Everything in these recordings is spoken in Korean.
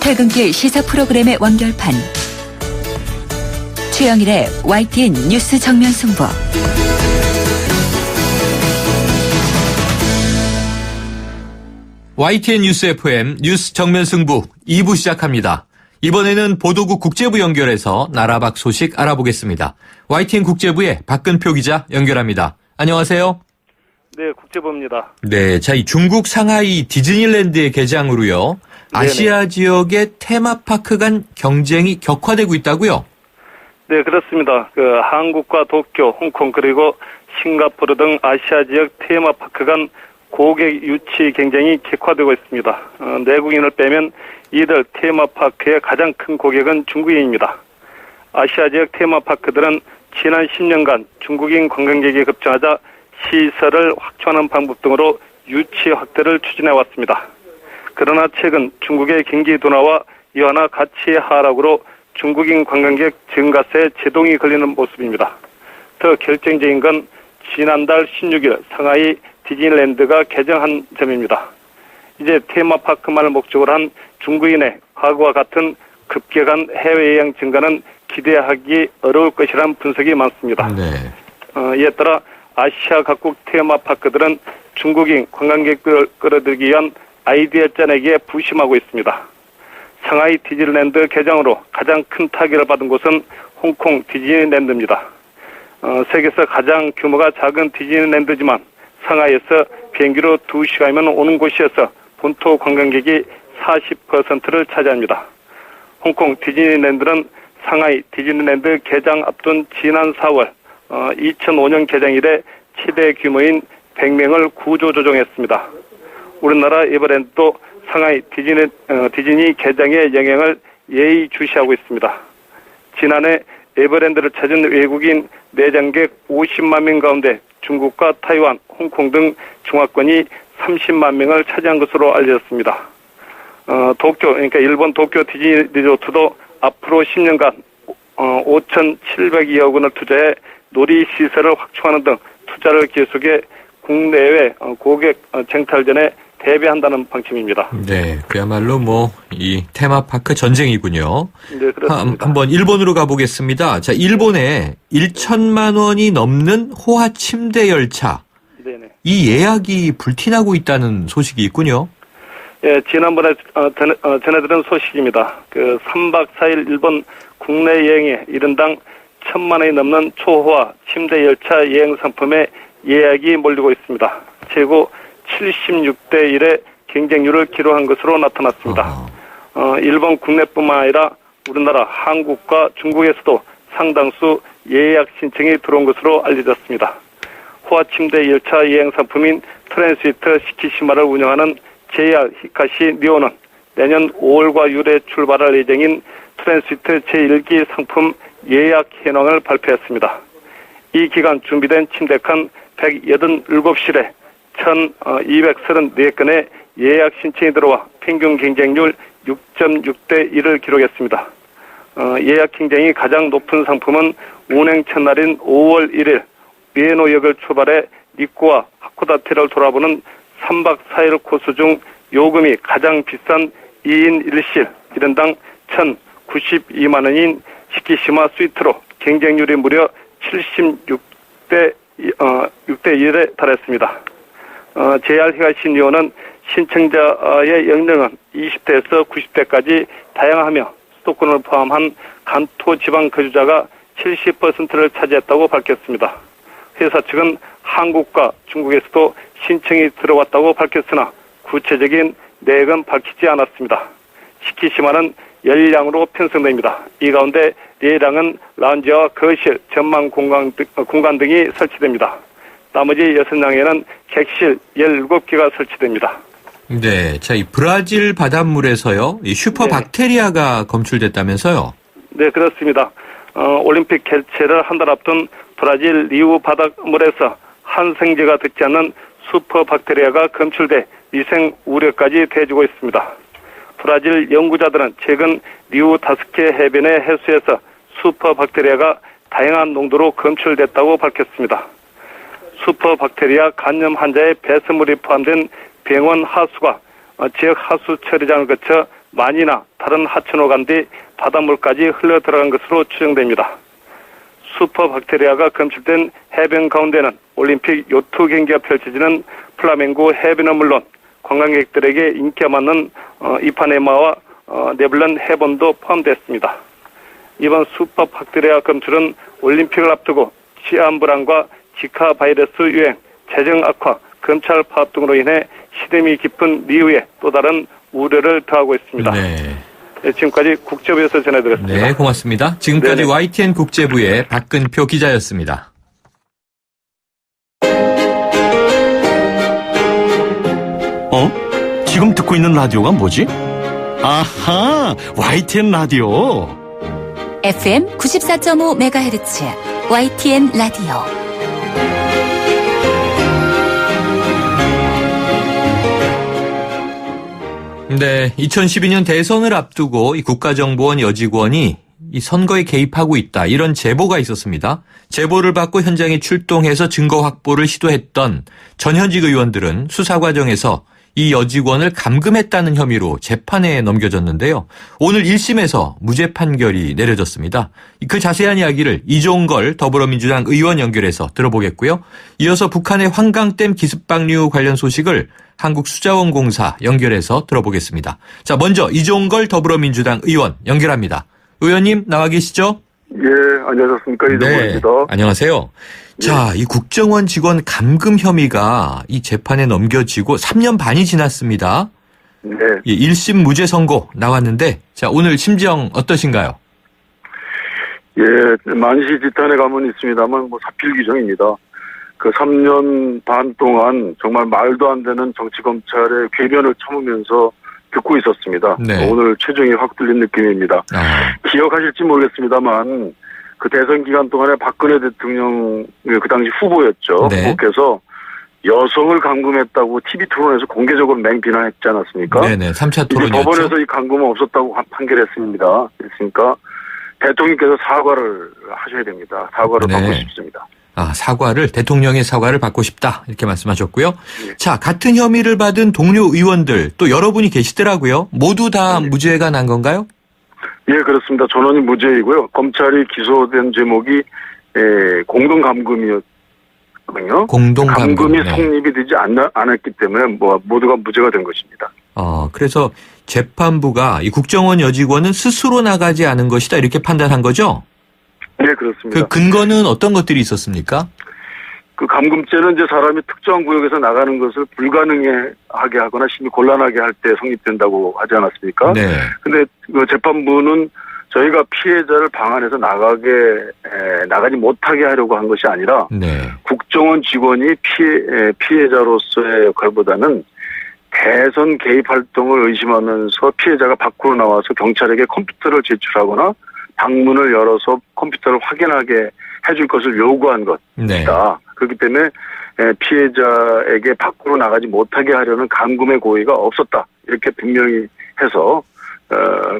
퇴근길 시사 프로그램의 완결판. 최영일의 YTN 뉴스 정면 승부. YTN 뉴스 FM 뉴스 정면 승부 2부 시작합니다. 이번에는 보도국 국제부 연결해서 나라 밖 소식 알아보겠습니다. YTN 국제부의 박근표 기자 연결합니다. 안녕하세요. 네, 국제부입니다. 네, 자, 이 중국 상하이 디즈니랜드의 개장으로요. 아시아 지역의 테마파크 간 경쟁이 격화되고 있다고요? 네, 그렇습니다. 한국과 도쿄, 홍콩 그리고 싱가포르 등 아시아 지역 테마파크 간 고객 유치 경쟁이 격화되고 있습니다. 내국인을 빼면 이들 테마파크의 가장 큰 고객은 중국인입니다. 아시아 지역 테마파크들은 지난 10년간 중국인 관광객이 급증하자 시설을 확충하는 방법 등으로 유치 확대를 추진해 왔습니다. 그러나 최근 중국의 경기 둔화와 이완화 가치 하락으로 중국인 관광객 증가세에 제동이 걸리는 모습입니다. 더 결정적인 건 지난달 16일 상하이 디즈니랜드가 개장한 점입니다. 이제 테마파크만을 목적으로 한 중국인의 과거와 같은 급격한 해외여행 증가는 기대하기 어려울 것이라는 분석이 많습니다. 네. 이에 따라 아시아 각국 테마파크들은 중국인 관광객들을 끌어들이기 위한 아이디어 짜내기에 부심하고 있습니다. 상하이 디즈니랜드 개장으로 가장 큰 타격을 받은 곳은 홍콩 디즈니랜드입니다. 세계에서 가장 규모가 작은 디즈니랜드지만 상하이에서 비행기로 2시간이면 오는 곳이어서 본토 관광객이 40%를 차지합니다. 홍콩 디즈니랜드는 상하이 디즈니랜드 개장 앞둔 지난 4월 2005년 개장 이래 최대 규모인 100명을 구조조정했습니다. 우리나라 에버랜드도 상하이 디즈니 개장의 영향을 예의주시하고 있습니다. 지난해 에버랜드를 찾은 외국인 내장객 50만 명 가운데 중국과 타이완, 홍콩 등 중화권이 30만 명을 차지한 것으로 알려졌습니다. 도쿄, 그러니까 일본 도쿄 디즈니 리조트도 앞으로 10년간 5,702억 원을 투자해 놀이시설을 확충하는 등 투자를 계속해 국내외 고객 쟁탈전에 대비한다는 방침입니다. 네, 그야말로 이 테마파크 전쟁이군요. 네, 그렇습니다. 한번 일본으로 가보겠습니다. 자, 일본에 1천만 원이 넘는 호화 침대 열차. 네네. 이 예약이 불티나고 있다는 소식이 있군요. 예, 지난번에 전해드린 소식입니다. 3박 4일 일본 국내 여행에 1인당 1,000만 원이 넘는 초호화 침대 열차 여행 상품에 예약이 몰리고 있습니다. 최고 76대 1의 경쟁률을 기록한 것으로 나타났습니다. 일본 국내뿐만 아니라 우리나라 한국과 중국에서도 상당수 예약 신청이 들어온 것으로 알려졌습니다. 호화침대 열차 여행 상품인 트랜시트 시키시마를 운영하는 JR 히카시 니오는 내년 5월과 6월에 출발할 예정인 트랜시트 제1기 상품 예약 현황을 발표했습니다. 이 기간 준비된 침대칸 187실에 1,234건의 예약 신청이 들어와 평균 경쟁률 6.6대 1을 기록했습니다. 예약 경쟁이 가장 높은 상품은 운행 첫날인 5월 1일 우에노역을 출발해 니코와 하코다테를 돌아보는 3박 4일 코스 중 요금이 가장 비싼 2인 1실 1인당 1,092만 원인 시키시마 스위트로 경쟁률이 무려 76대 1에 달했습니다. JR 히가시 니오는 신청자의 연령은 20대에서 90대까지 다양하며 수도권을 포함한 간토 지방 거주자가 70%를 차지했다고 밝혔습니다. 회사 측은 한국과 중국에서도 신청이 들어왔다고 밝혔으나 구체적인 내역은 밝히지 않았습니다. 시키시마는 10량으로 편성됩니다. 이 가운데 4량은 라운지와 거실, 전망 공간 등이 설치됩니다. 나머지 6량에는 객실 17개가 설치됩니다. 네, 자, 이 브라질 바닷물에서요, 이 슈퍼박테리아가 검출됐다면서요? 네, 그렇습니다. 올림픽 개최를 한 달 앞둔 브라질 리우 바닷물에서 항생제가 듣지 않는 슈퍼박테리아가 검출돼 위생 우려까지 대주고 있습니다. 브라질 연구자들은 최근 리우 5개 해변의 해수에서 슈퍼박테리아가 다양한 농도로 검출됐다고 밝혔습니다. 슈퍼박테리아 감염 환자의 배설물이 포함된 병원 하수가 지역 하수 처리장을 거쳐 만이나 다른 하천오간 뒤 바닷물까지 흘러 들어간 것으로 추정됩니다. 슈퍼박테리아가 검출된 해변 가운데는 올림픽 요트 경기가 펼쳐지는 플라멩고 해변은 물론 관광객들에게 인기가 많은 이파네마와 네블런 해변도 포함됐습니다. 이번 슈퍼박테리아 검출은 올림픽을 앞두고 치안 불안과 지카 바이러스 유행, 재정 악화, 검찰 파업 등으로 인해 시름이 깊은 미후에 또 다른 우려를 더하고 있습니다. 네. 네, 지금까지 국제부에서 전해드렸습니다. 네, 고맙습니다. 지금까지 네네. YTN 국제부의 박근표 기자였습니다. 지금 듣고 있는 라디오가 뭐지? 아하, YTN 라디오. FM 94.5MHz YTN 라디오. 네, 2012년 대선을 앞두고 이 국가정보원 여직원이 이 선거에 개입하고 있다, 이런 제보가 있었습니다. 제보를 받고 현장에 출동해서 증거 확보를 시도했던 전현직 의원들은 수사 과정에서 이 여직원을 감금했다는 혐의로 재판에 넘겨졌는데요. 오늘 1심에서 무죄 판결이 내려졌습니다. 그 자세한 이야기를 이종걸 더불어민주당 의원 연결해서 들어보겠고요. 이어서 북한의 환강댐 기습방류 관련 소식을 한국수자원공사 연결해서 들어보겠습니다. 자, 먼저 이종걸 더불어민주당 의원 연결합니다. 의원님 나와 계시죠? 예, 안녕하십니까. 이종걸입니다. 안녕하세요. 자, 이 국정원 직원 감금 혐의가 이 재판에 넘겨지고 3년 반이 지났습니다. 네. 1심 무죄 선고 나왔는데, 자, 오늘 심정 어떠신가요? 예, 만시지탄의 감은 있습니다만 뭐 사필 규정입니다. 그 3년 반 동안 정말 말도 안 되는 정치검찰의 궤변을 참으면서 듣고 있었습니다. 네. 오늘 최종이 확 뚫린 느낌입니다. 기억하실지 모르겠습니다만 그 대선 기간 동안에 박근혜 대통령 그 당시 후보였죠. 네. 후보께서 여성을 감금했다고 TV 토론에서 공개적으로 맹비난했지 않았습니까? 네네, 3차 이제 토론이었죠. 법원에서 이 감금은 없었다고 판결했습니다. 그러니까 대통령께서 사과를 하셔야 됩니다. 사과를 네. 받고 싶습니다. 사과를, 대통령의 사과를 받고 싶다, 이렇게 말씀하셨고요. 네. 자, 같은 혐의를 받은 동료 의원들 또 여러분이 계시더라고요. 모두 다 무죄가 난 건가요? 예, 그렇습니다. 전원이 무죄이고요. 검찰이 기소된 제목이 공동감금이었거든요. 공동감금. 감금이 네. 성립이 되지 않았기 때문에 모두가 무죄가 된 것입니다. 그래서 재판부가 이 국정원 여직원은 스스로 나가지 않은 것이다, 이렇게 판단한 거죠? 네, 그렇습니다. 그 근거는 어떤 것들이 있었습니까? 그 감금죄는 이제 사람이 특정한 구역에서 나가는 것을 불가능하게 하거나 심히 곤란하게 할 때 성립된다고 하지 않았습니까? 네. 근데 그 재판부는 저희가 피해자를 방 안에서 나가지 못하게 하려고 한 것이 아니라 네. 국정원 직원이 피해자로서의 역할보다는 대선 개입 활동을 의심하면서 피해자가 밖으로 나와서 경찰에게 컴퓨터를 제출하거나 방문을 열어서 컴퓨터를 확인하게 해줄 것을 요구한 것이다. 네. 그렇기 때문에 피해자에게 밖으로 나가지 못하게 하려는 감금의 고의가 없었다. 이렇게 분명히 해서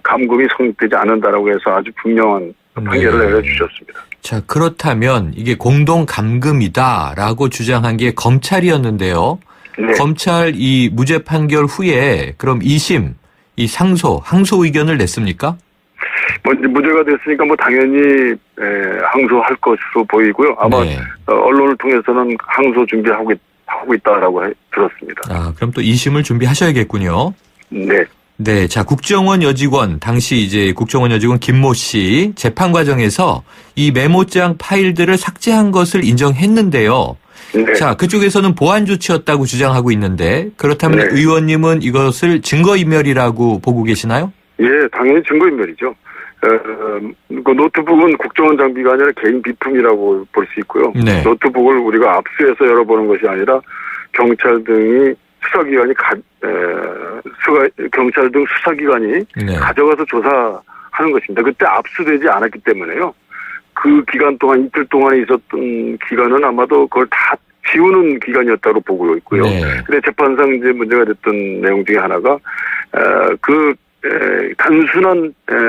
감금이 성립되지 않는다라고 해서 아주 분명한 판결을 네. 내려주셨습니다. 자, 그렇다면 이게 공동 감금이다라고 주장한 게 검찰이었는데요. 네. 검찰 이 무죄 판결 후에 그럼 2심 이 항소 의견을 냈습니까? 이제 무죄가 됐으니까 당연히 항소할 것으로 보이고요. 아마 네. 언론을 통해서는 항소 준비하고 있다라고 들었습니다. 그럼 또 2심을 준비하셔야겠군요. 네. 네, 자, 국정원 여직원, 당시 이제 국정원 여직원 김모 씨 재판 과정에서 이 메모장 파일들을 삭제한 것을 인정했는데요. 네. 자, 그쪽에서는 보안 조치였다고 주장하고 있는데, 그렇다면 네. 의원님은 이것을 증거인멸이라고 보고 계시나요? 예, 당연히 증거인멸이죠. 그 노트북은 국정원 장비가 아니라 개인 비품이라고 볼 수 있고요. 네. 노트북을 우리가 압수해서 열어보는 것이 아니라 경찰 등이 경찰 등 수사기관이 네. 가져가서 조사하는 것입니다. 그때 압수되지 않았기 때문에요. 그 기간 동안 이틀 동안에 있었던 기간은 아마도 그걸 다 지우는 기간이었다고 보고 있고요. 네. 근데 재판상 이제 문제가 됐던 내용 중에 하나가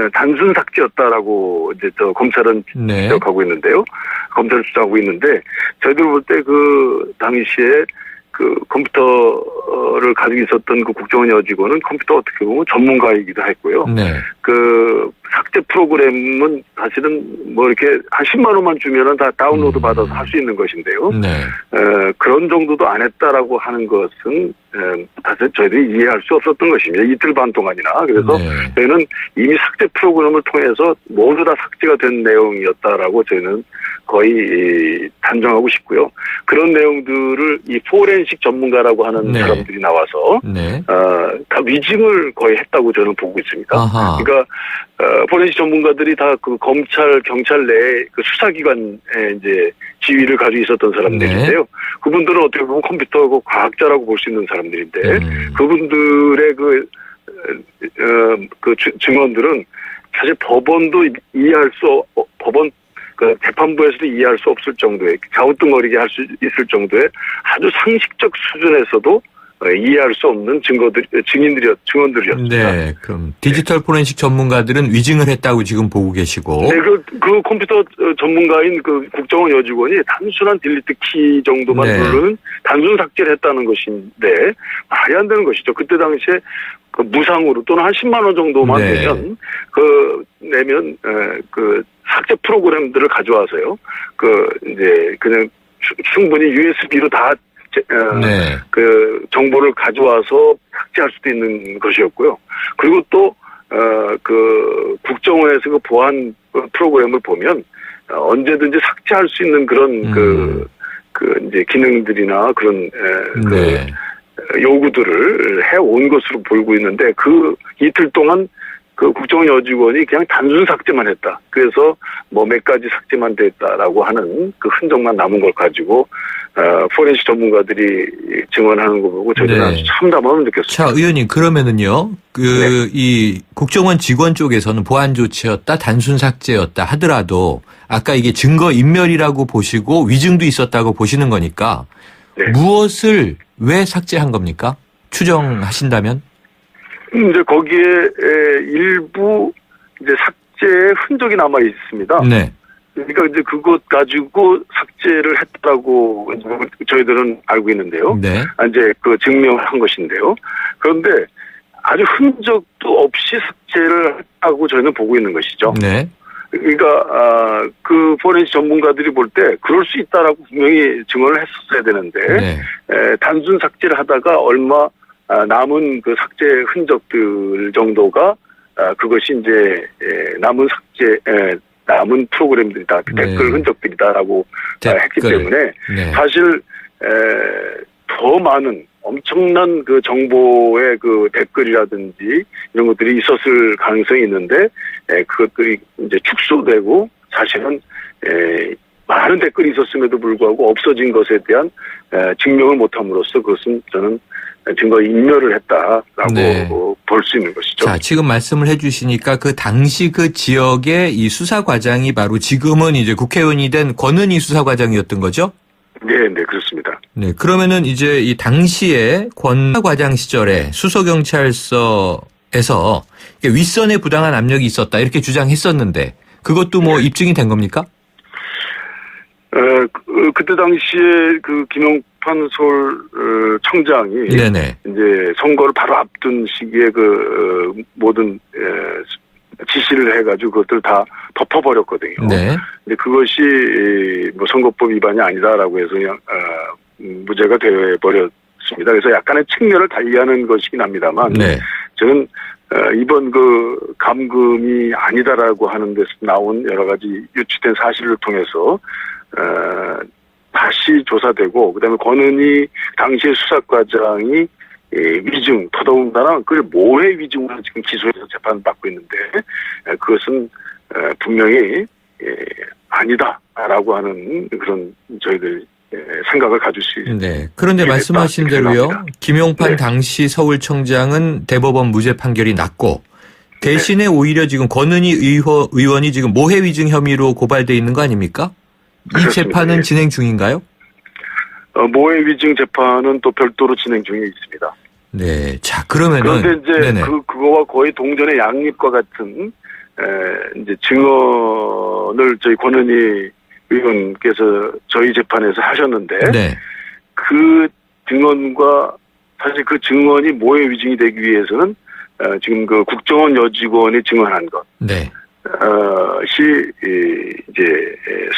단순 삭제였다라고 이제 검찰은 네. 지적하고 있는데요. 검찰은 주장하고 있는데 저희들 볼 때 그 당시에 그 컴퓨터 컴퓨터를 가지고 있었던 그 국정원 여직원은 컴퓨터 어떻게 보면 전문가이기도 했고요. 네. 그 삭제 프로그램은 사실은 뭐 이렇게 한 10만 원만 주면은 다 다운로드 받아서 할 수 있는 것인데요. 네. 그런 정도도 안 했다라고 하는 것은 사실 저희들이 이해할 수 없었던 것입니다. 이틀 반 동안이나. 그래서 네. 저희는 이미 삭제 프로그램을 통해서 모두 다 삭제가 된 내용이었다라고 저희는 거의 단정하고 싶고요. 그런 내용들을 이 포렌식 전문가라고 하는 네. 사람들이 나와서 네. 다 위증을 거의 했다고 저는 보고 있습니다. 아하. 그러니까 포렌식 전문가들이 다 그 검찰, 경찰 내 그 수사기관에 이제 지위를 가지고 있었던 사람들인데요. 네. 그분들은 어떻게 보면 컴퓨터하고 과학자라고 볼 수 있는 사람들인데 그분들의 그 증언들은 사실 법원도 이해할 수 법원 그 재판부에서도 이해할 수 없을 정도의 갸우뚱거리게 할 수 있을 정도의 아주 상식적 수준에서도 이해할 수 없는 증언들이었습니다. 네. 그럼 디지털 포렌식 전문가들은 위증을 했다고 지금 보고 계시고. 네, 그 컴퓨터 전문가인 그 국정원 여직원이 단순한 딜리트 키 정도만 네. 누르는 단순 삭제를 했다는 것인데 말이 안 되는 것이죠. 그때 당시에 그 무상으로 또는 한 10만 원 정도만 네. 내면 그 삭제 프로그램들을 가져와서요. 이제 그냥 충분히 USB로 다 네. 그 정보를 가져와서 삭제할 수도 있는 것이었고요. 그리고 또 그 국정원에서 그 보안 프로그램을 보면 언제든지 삭제할 수 있는 그런 이제 기능들이나 그런 네. 요구들을 해온 것으로 보이고 있는데 그 이틀 동안 그 국정원 여직원이 그냥 단순 삭제만 했다. 그래서 뭐 몇 가지 삭제만 됐다라고 하는 그 흔적만 남은 걸 가지고 포렌식 전문가들이 증언하는 거 보고 저희는 네. 아주 참담함을 느꼈습니다. 자, 의원님, 그러면은요, 네. 이 국정원 직원 쪽에서는 보안 조치였다, 단순 삭제였다 하더라도 아까 이게 증거 인멸이라고 보시고 위증도 있었다고 보시는 거니까 네. 무엇을 왜 삭제한 겁니까? 추정하신다면? 이제 거기에 일부 이제 삭제의 흔적이 남아 있습니다. 네. 그러니까 이제 그것 가지고 삭제를 했다고 저희들은 알고 있는데요. 네. 이제 그 증명한 것인데요. 그런데 아주 흔적도 없이 삭제를 하고 저희는 보고 있는 것이죠. 네. 그러니까 그 포렌식 전문가들이 볼 때 그럴 수 있다라고 분명히 증언을 했었어야 되는데 네. 단순 삭제를 하다가 얼마 남은 그 삭제 흔적들 정도가 그것이 이제 남은 남은 프로그램들이다, 네. 댓글 흔적들이다라고 했기 때문에 네. 사실 더 많은 엄청난 그 정보의 그 댓글이라든지 이런 것들이 있었을 가능성이 있는데 그것들이 이제 축소되고 사실은 많은 댓글이 있었음에도 불구하고 없어진 것에 대한 증명을 못함으로써 그것은 저는 증거 인멸을 했다라고 네. 볼 수 있는 것이죠. 자, 지금 말씀을 해 주시니까 그 당시 그 지역의 이 수사과장이 바로 지금은 이제 국회의원이 된 권은희 수사과장이었던 거죠? 네, 네, 그렇습니다. 네. 그러면은 이제 이 당시에 권 과장 시절에 수서경찰서에서 윗선에 부당한 압력이 있었다 이렇게 주장했었는데 그것도 뭐 입증이 된 겁니까? 그때 당시에 그 김용판 서울 청장이 네네. 이제 선거를 바로 앞둔 시기에 그 모든 지시를 해가지고 그것들 다 덮어버렸거든요. 네. 근데 그것이 뭐 선거법 위반이 아니다라고 해서 그냥 무죄가 되어버렸습니다. 그래서 약간의 측면을 달리하는 것이긴 합니다만 네. 저는 이번 그 감금이 아니다라고 하는 데서 나온 여러 가지 유추된 사실을 통해서 다시 조사되고 그다음에 권은희 당시의 수사과장이 위증 더더군다나 그걸 모해 위증으로 지금 기소해서 재판받고 있는데 그것은 분명히 아니다라고 하는 그런 저희들 생각을 가질 수 있습니다. 네. 그런데 말씀하신 대로요. 김용판 네. 당시 서울청장은 대법원 무죄 판결이 났고 대신에 오히려 지금 권은희 의원이 지금 모해 위증 혐의로 고발돼 있는 거 아닙니까? 이 그렇습니다. 재판은 예. 진행 중인가요? 모해 위증 재판은 또 별도로 진행 중에 있습니다. 네. 자, 그러면은. 그런데 이제 네네. 그거와 거의 동전의 양립과 같은, 이제 증언을 저희 권은희 의원께서 저희 재판에서 하셨는데, 네. 그 증언과 사실 그 증언이 모해 위증이 되기 위해서는 지금 그 국정원 여직원이 증언한 것. 네. 이제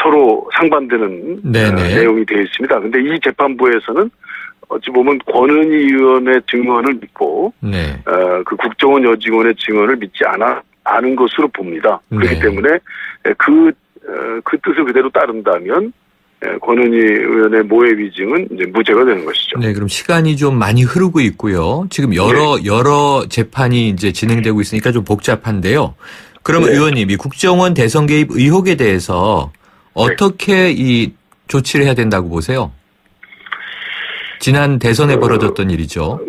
서로 상반되는 내용이 되어 있습니다. 근데 이 재판부에서는 어찌 보면 권은희 의원의 증언을 믿고 네. 그 국정원 여직원의 증언을 믿지 않은 것으로 봅니다. 그렇기 네. 때문에 그 뜻을 그대로 따른다면 권은희 의원의 모해 위증은 이제 무죄가 되는 것이죠. 네, 그럼 시간이 좀 많이 흐르고 있고요. 지금 여러 재판이 이제 진행되고 있으니까 좀 복잡한데요. 그러면 의원님, 이 국정원 대선 개입 의혹에 대해서 어떻게 이 조치를 해야 된다고 보세요? 지난 대선에 벌어졌던 일이죠.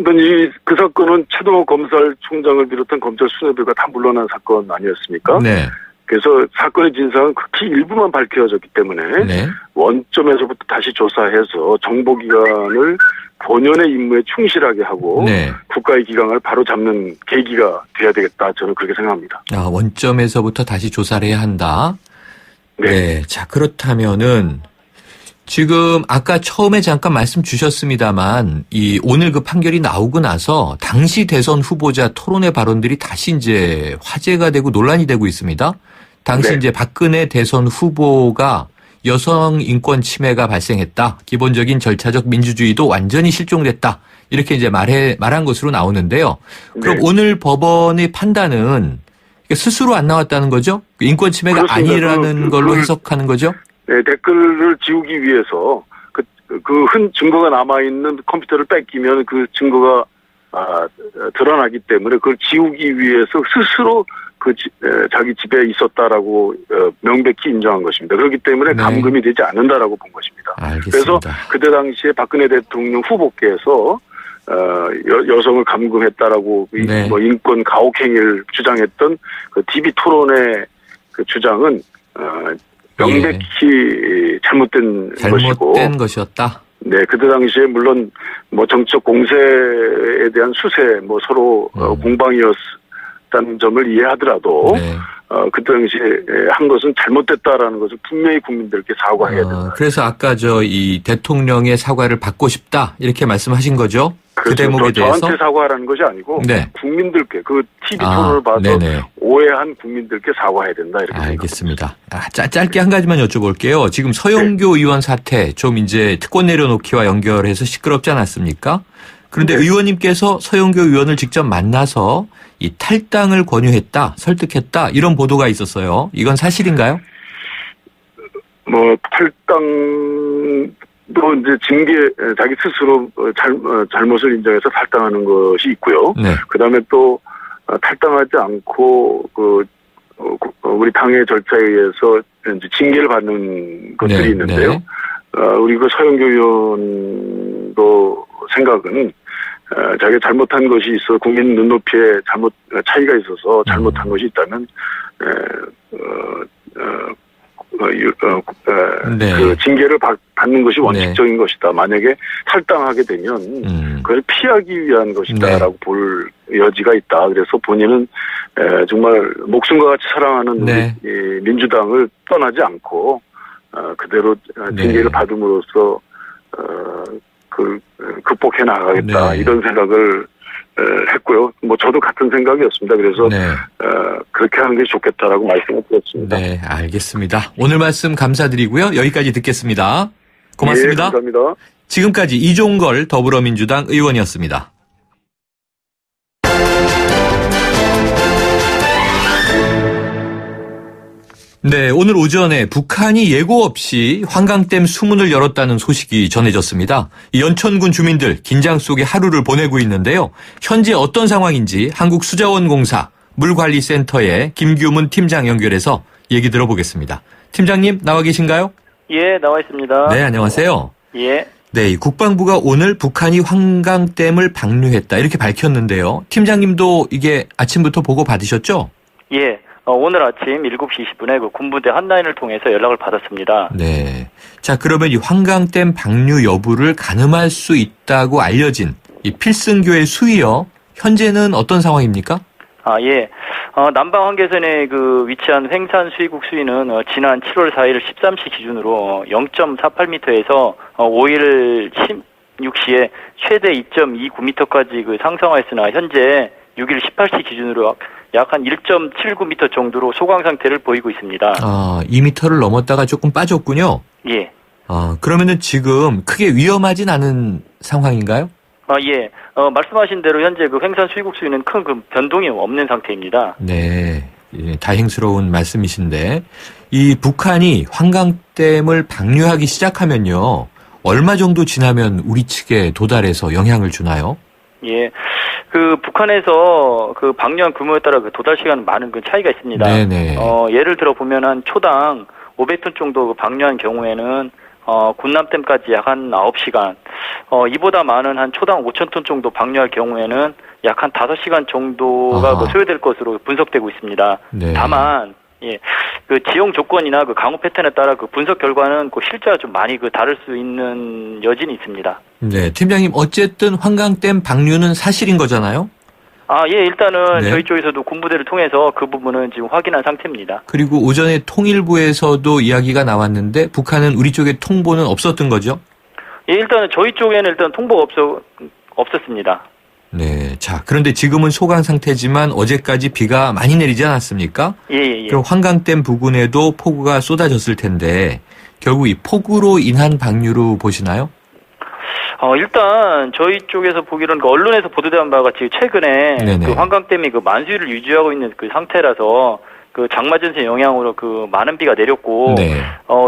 그 사건은 최동호 검찰총장을 비롯한 검찰 수뇌부가 다 물러난 사건 아니었습니까? 네. 그래서 사건의 진상은 극히 일부만 밝혀졌기 때문에 네. 원점에서부터 다시 조사해서 정보기관을 본연의 임무에 충실하게 하고 네. 국가의 기강을 바로잡는 계기가 돼야 되겠다. 저는 그렇게 생각합니다. 원점에서부터 다시 조사를 해야 한다. 네. 네. 자, 그렇다면은 지금 아까 처음에 잠깐 말씀 주셨습니다만 오늘 그 판결이 나오고 나서 당시 대선 후보자 토론회 발언들이 다시 이제 화제가 되고 논란이 되고 있습니다. 당시 이제 박근혜 대선 후보가 여성 인권 침해가 발생했다. 기본적인 절차적 민주주의도 완전히 실종됐다. 이렇게 이제 말한 것으로 나오는데요. 그럼 오늘 법원의 판단은 스스로 안 나왔다는 거죠? 인권 침해가 그렇습니다. 아니라는 걸로 해석하는 거죠? 네, 댓글을 지우기 위해서 그 증거가 남아있는 컴퓨터를 뺏기면 그 증거가 드러나기 때문에 그걸 지우기 위해서 스스로 자기 집에 있었다라고 명백히 인정한 것입니다. 그렇기 때문에 감금이 되지 않는다라고 본 것입니다. 알겠습니다. 그래서 그때 당시에 박근혜 대통령 후보께서 여성을 감금했다라고 뭐 인권 가혹행위를 주장했던 그 TV 토론의 그 주장은 명백히 잘못된 것이었다. 네, 그때 당시에 물론 뭐 정치적 공세에 대한 수세 뭐 서로 공방이었다는 점을 이해하더라도 그때 당시에 한 것은 잘못됐다라는 것을 분명히 국민들께 사과해야 된다. 그래서 아까 이 대통령의 사과를 받고 싶다 이렇게 말씀하신 거죠? 그 그렇죠. 대목에 대해서 저한테 사과하라는 것이 아니고 국민들께 그 TV 토론을 봐서 오해한 국민들께 사과해야 된다 이렇게 알겠습니다. 짧게 한 가지만 여쭤볼게요. 지금 서영교 의원 사태 좀 이제 특권 내려놓기와 연결해서 시끄럽지 않았습니까? 그런데 의원님께서 서영교 의원을 직접 만나서 이 탈당을 권유했다, 설득했다 이런 보도가 있었어요. 이건 사실인가요? 뭐 탈당도 이제 징계 자기 스스로 잘못을 인정해서 탈당하는 것이 있고요. 그다음에 또 탈당하지 않고 우리 당의 절차에 의해서 이제 징계를 받는 것들이 있는데요. 우리 그 서영교 의원도 생각은 자기가 잘못한 것이 있어 국민 눈높이에 차이가 있어서 잘못한 것이 있다면 그 징계를 받는 것이 원칙적인 것이다. 만약에 탈당하게 되면 그걸 피하기 위한 것이다라고 볼 여지가 있다. 그래서 본인은 정말 목숨과 같이 사랑하는 우리 민주당을 떠나지 않고 그대로 징계를 받음으로써 극복해 나가겠다 이런 생각을 했고요. 뭐 저도 같은 생각이었습니다. 그래서 그렇게 하는 게 좋겠다라고 말씀을 드렸습니다. 네, 알겠습니다. 오늘 말씀 감사드리고요. 여기까지 듣겠습니다. 고맙습니다. 예, 감사합니다. 지금까지 이종걸 더불어민주당 의원이었습니다. 네, 오늘 오전에 북한이 예고 없이 환강댐 수문을 열었다는 소식이 전해졌습니다. 연천군 주민들 긴장 속에 하루를 보내고 있는데요. 현재 어떤 상황인지 한국수자원공사 물관리센터의 김규문 팀장 연결해서 얘기 들어보겠습니다. 팀장님 나와 계신가요? 예, 나와 있습니다. 네, 안녕하세요. 예. 네, 국방부가 오늘 북한이 환강댐을 방류했다 이렇게 밝혔는데요. 팀장님도 이게 아침부터 보고 받으셨죠? 예. 오늘 아침 7시 20분에 그 군부대 핫라인을 통해서 연락을 받았습니다. 네. 자, 그러면 이 환강댐 방류 여부를 가늠할 수 있다고 알려진 이 필승교의 수위요. 현재는 어떤 상황입니까? 예. 남방 한계선에 위치한 횡산 수위국 수위는 지난 7월 4일 13시 기준으로 0.48m에서 5일 시에 최대 2.29m까지 그 상승하였으나 현재 6일 18시 기준으로 약 한 1.79m 정도로 소강 상태를 보이고 있습니다. 2m를 넘었다가 조금 빠졌군요. 예. 그러면은 지금 크게 위험하진 않은 상황인가요? 예. 말씀하신 대로 현재 그 횡산 수위국 수위는 큰 그 변동이 없는 상태입니다. 네. 예, 다행스러운 말씀이신데, 이 북한이 환강댐을 방류하기 시작하면요, 얼마 정도 지나면 우리 측에 도달해서 영향을 주나요? 예. 그 북한에서 그 방류한 규모에 따라 그 도달 시간은 많은 그 차이가 있습니다. 네네. 예를 들어 보면 한 초당 500톤 정도 방류한 경우에는 군남댐까지 약 한 9시간, 이보다 많은 한 초당 5,000톤 정도 방류할 경우에는 약 한 5시간 정도가 그 소요될 것으로 분석되고 있습니다. 네. 다만, 예, 그 지형 조건이나 그 강우 패턴에 따라 그 분석 결과는 그 실제와 좀 많이 그 다를 수 있는 여진이 있습니다. 네, 팀장님, 어쨌든 환강댐 방류는 사실인 거잖아요? 예, 일단은 네. 저희 쪽에서도 군부대를 통해서 그 부분은 지금 확인한 상태입니다. 그리고 오전에 통일부에서도 이야기가 나왔는데, 북한은 우리 쪽에 통보는 없었던 거죠? 예, 일단은 저희 쪽에는 일단 통보가 없었습니다. 네. 자, 그런데 지금은 소강 상태지만 어제까지 비가 많이 내리지 않았습니까? 예. 그럼 환강댐 부근에도 폭우가 쏟아졌을 텐데, 결국 이 폭우로 인한 방류로 보시나요? 일단 저희 쪽에서 보기로는 그 언론에서 보도된 바와 같이 최근에 네네. 그 환강댐이 그 만수위를 유지하고 있는 그 상태라서 그 장마 전세 영향으로 그 많은 비가 내렸고 네.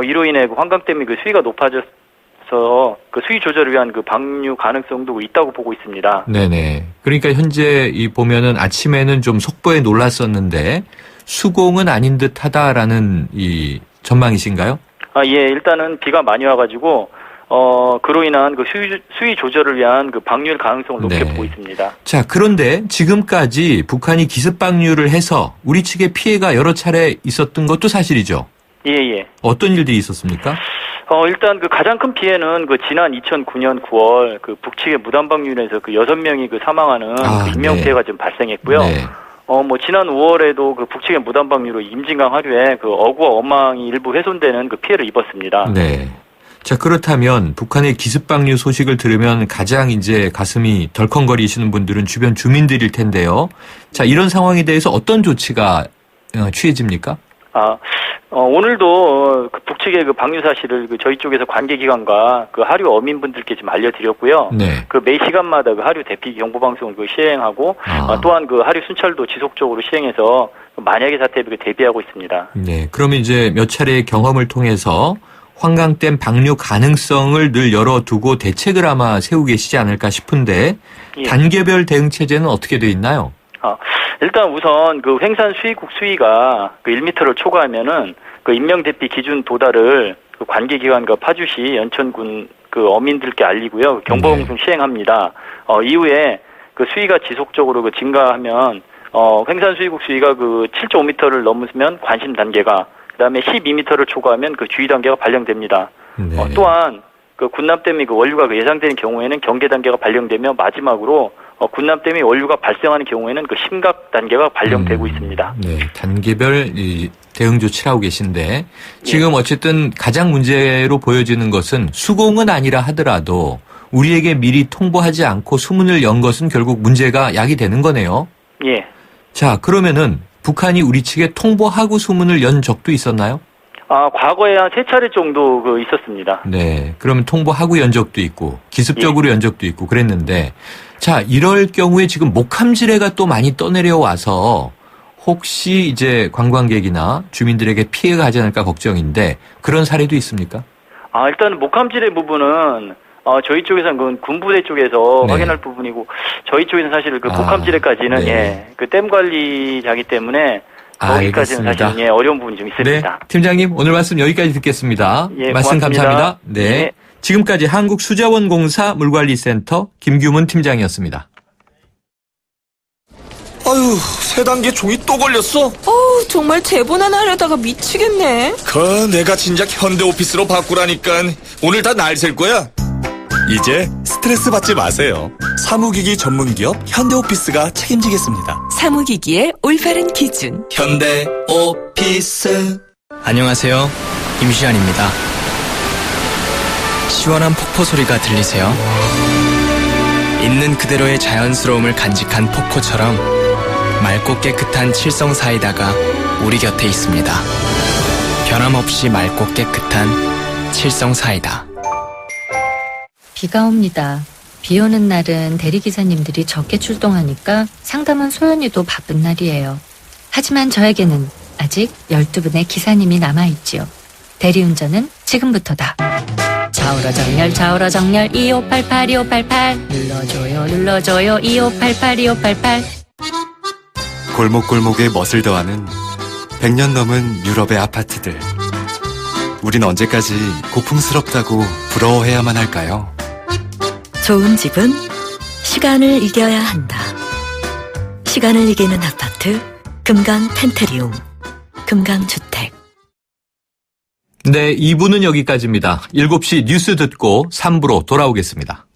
이로 인해 그 환강댐이 그 수위가 높아져서 그 수위 조절을 위한 그 방류 가능성도 있다고 보고 있습니다. 네네. 그러니까 현재 이 보면은 아침에는 좀 속보에 놀랐었는데 수공은 아닌 듯하다라는 이 전망이신가요? 예, 일단은 비가 많이 와가지고 그로 인한 그 수위 조절을 위한 그 방류일 가능성을 높게 네. 보고 있습니다. 자, 그런데 지금까지 북한이 기습 방류를 해서 우리 측에 피해가 여러 차례 있었던 것도 사실이죠? 예. 어떤 일들이 있었습니까? 일단 그 가장 큰 피해는 그 지난 2009년 9월 그 북측의 무단 방류에서 그 6명이 그 사망하는 그 인명 네. 피해가 좀 발생했고요. 네. 지난 5월에도 그 북측의 무단 방류로 임진강 하류에 그 어구와 어망이 일부 훼손되는 그 피해를 입었습니다. 네. 자, 그렇다면 북한의 기습 방류 소식을 들으면 가장 이제 가슴이 덜컹거리시는 분들은 주변 주민들일 텐데요. 자, 이런 상황에 대해서 어떤 조치가 취해집니까? 오늘도 그 북측의 그 방류 사실을 그 저희 쪽에서 관계기관과 그 하류 어민분들께 좀 알려드렸고요. 네. 그 매 시간마다 그 하류 대피 경보 방송을 그 시행하고 또한 그 하류 순찰도 지속적으로 시행해서 만약의 사태에 대비하고 있습니다. 네. 그러면 이제 몇 차례의 경험을 통해서 환강댐 방류 가능성을 늘 열어두고 대책을 아마 세우고 계시지 않을까 싶은데 예. 단계별 대응 체제는 어떻게 돼 있나요? 일단 우선 그 횡산 수위국 수위가 그 1m를 초과하면은 그 인명 대피 기준 도달을 그 관계기관과 파주시 연천군 그 어민들께 알리고요. 경보 방송 시행합니다. 이후에 그 수위가 지속적으로 그 증가하면 횡산 수위국 수위가 그 7.5m를 넘으면 관심 단계가, 그다음에 12m를 초과하면 그 주의 단계가 발령됩니다. 네. 또한 그 군남댐이 그 원류가 그 예상되는 경우에는 경계 단계가 발령되며 마지막으로 군남댐이 원류가 발생하는 경우에는 그 심각 단계가 발령되고 있습니다. 네, 단계별 이 대응 조치를 하고 계신데 지금 어쨌든 가장 문제로 보여지는 것은 수공은 아니라 하더라도 우리에게 미리 통보하지 않고 수문을 연 것은 결국 문제가 야기되는 거네요. 예. 자, 그러면은 북한이 우리 측에 통보하고 수문을 연 적도 있었나요? 과거에 한 3차례 정도 그 있었습니다. 네. 그러면 통보하고 연 적도 있고 기습적으로 연 적도 있고 그랬는데 자, 이럴 경우에 지금 목함지뢰가 또 많이 떠내려 와서 혹시 이제 관광객이나 주민들에게 피해가 가지 않을까 걱정인데 그런 사례도 있습니까? 일단 목함지뢰 부분은 저희 쪽에서는 그 군부대 쪽에서 네. 확인할 부분이고 저희 쪽에서는 사실 그 목함지뢰까지는 네. 그 댐 관리자기 때문에 거기까지는 알겠습니다. 사실 어려운 부분이 좀 있습니다. 네, 팀장님 오늘 말씀 여기까지 듣겠습니다. 예, 말씀 고맙습니다. 감사합니다. 네. 네. 지금까지 한국수자원공사 물관리센터 김규문 팀장이었습니다. 아유, 세 단계 종이 또 걸렸어? 정말 제본 하나 하려다가 미치겠네. 내가 진작 현대오피스로 바꾸라니까. 오늘 다 날 셀 거야. 이제 스트레스 받지 마세요. 사무기기 전문기업 현대오피스가 책임지겠습니다. 사무기기의 올바른 기준. 현대오피스. 안녕하세요. 임시완입니다. 시원한 폭포 소리가 들리세요? 있는 그대로의 자연스러움을 간직한 폭포처럼 맑고 깨끗한 칠성 사이다가 우리 곁에 있습니다. 변함없이 맑고 깨끗한 칠성 사이다. 비가 옵니다. 비 오는 날은 대리기사님들이 적게 출동하니까 상담원 소연이도 바쁜 날이에요. 하지만 저에게는 아직 12분의 기사님이 남아있지요. 대리운전은 지금부터다. 좌우로 정렬 2588 눌러줘요 2588 골목골목에 멋을 더하는 100년 넘은 유럽의 아파트들. 우린 언제까지 고풍스럽다고 부러워해야만 할까요? 좋은 집은 시간을 이겨야 한다. 시간을 이기는 아파트 금강 펜트리움 금강주택. 네, 2부는 여기까지입니다. 7시 뉴스 듣고 3부로 돌아오겠습니다.